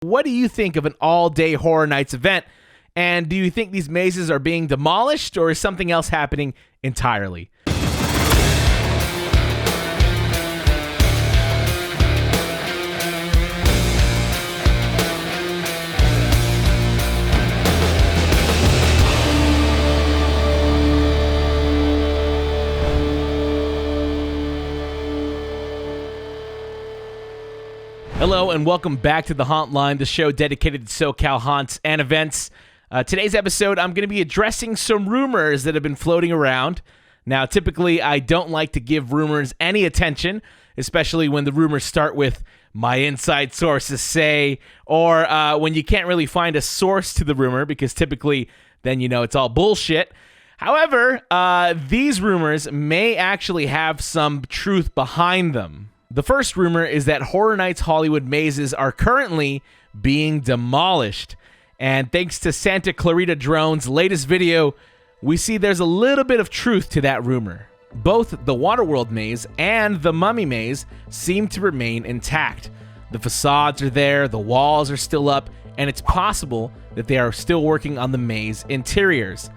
What do you think of an all-day Horror Nights event? And do you think these mazes are being demolished, or is something else happening entirely? Hello and welcome back to The Haunt Line, the show dedicated to SoCal haunts and events. Today's episode, I'm going to be addressing some rumors that have been floating around. Now, typically, I don't like to give rumors any attention, especially when the rumors start with "my inside sources say," or when you can't really find a source to the rumor, because typically, then you know it's all bullshit. However, these rumors may actually have some truth behind them. The first rumor is that Horror Nights Hollywood mazes are currently being demolished. And thanks to Santa Clarita Drone's latest video, we see there's a little bit of truth to that rumor. Both the Waterworld maze and the Mummy maze seem to remain intact. The facades are there, the walls are still up, and it's possible that they are still working on the maze interiors.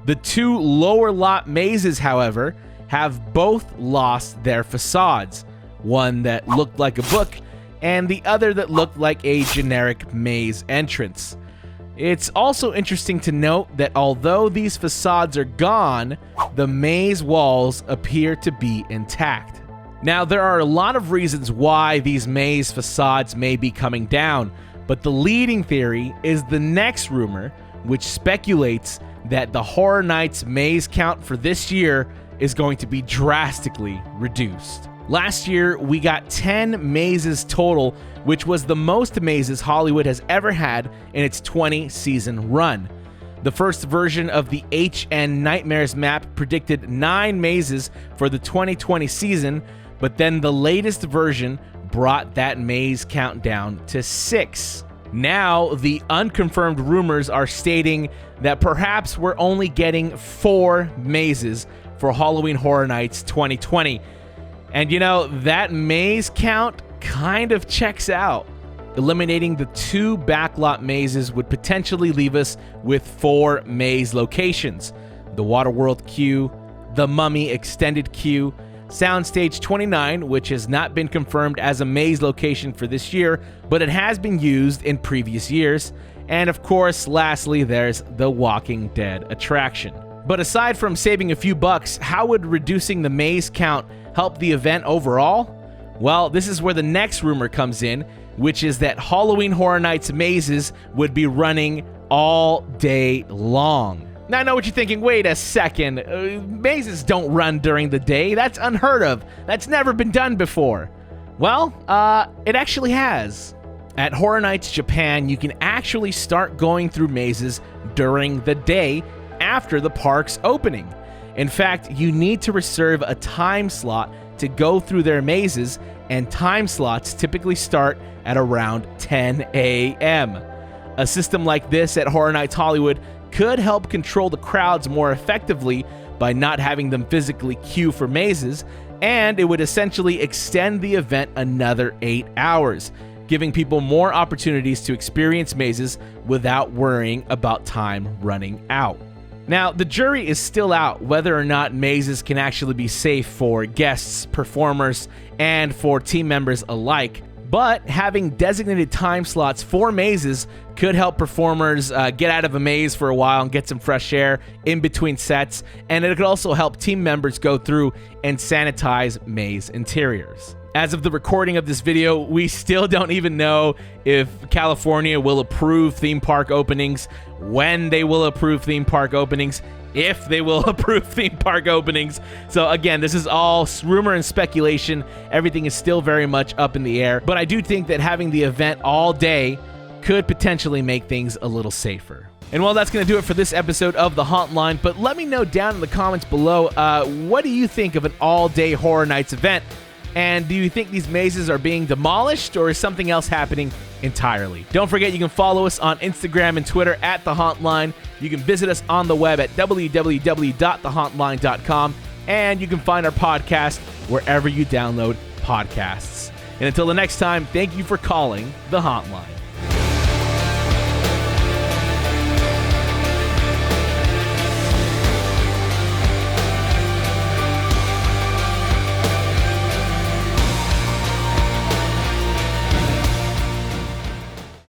The two lower lot mazes, however, have both lost their facades. One that looked like a book, and the other that looked like a generic maze entrance. It's also interesting to note that although these facades are gone, the maze walls appear to be intact. Now, there are a lot of reasons why these maze facades may be coming down, but the leading theory is the next rumor, which speculates that the Horror Nights maze count for this year is going to be drastically reduced. Last year, we got 10 mazes total, which was the most mazes Hollywood has ever had in its 20-season run. The first version of the HHN Nightmares map predicted 9 mazes for the 2020 season, but then the latest version brought that maze count down to 6. Now, the unconfirmed rumors are stating that perhaps we're only getting 4 mazes for Halloween Horror Nights 2020. And you know, that maze count kind of checks out. Eliminating the 2 backlot mazes would potentially leave us with 4 maze locations. The Waterworld queue, the Mummy extended queue, Soundstage 29, which has not been confirmed as a maze location for this year, but it has been used in previous years. And of course, lastly, there's the Walking Dead attraction. But aside from saving a few bucks, how would reducing the maze count help the event overall? Well, this is where the next rumor comes in, which is that Halloween Horror Nights mazes would be running all day long. Now, I know what you're thinking. Wait a second. Mazes don't run during the day. That's unheard of. That's never been done before. Well, it actually has. At Horror Nights Japan, you can actually start going through mazes during the day after the park's opening. In fact, you need to reserve a time slot to go through their mazes, and time slots typically start at around 10 a.m. A system like this at Horror Nights Hollywood could help control the crowds more effectively by not having them physically queue for mazes, and it would essentially extend the event another 8 hours, giving people more opportunities to experience mazes without worrying about time running out. Now, the jury is still out whether or not mazes can actually be safe for guests, performers, and for team members alike. But having designated time slots for mazes could help performers get out of a maze for a while and get some fresh air in between sets. And it could also help team members go through and sanitize maze interiors. As of the recording of this video, we still don't even know if California will approve theme park openings, when they will approve theme park openings, if they will approve theme park openings. So again, this is all rumor and speculation. Everything is still very much up in the air. But I do think that having the event all day could potentially make things a little safer. And well, that's going to do it for this episode of The Haunt Line. But let me know down in the comments below, what do you think of an all-day Horror Nights event? And do you think these mazes are being demolished, or is something else happening entirely? Don't forget, you can follow us on Instagram and Twitter at The Haunt Line. You can visit us on the web at www.thehauntline.com, and you can find our podcast wherever you download podcasts. And until the next time, thank you for calling The Haunt Line.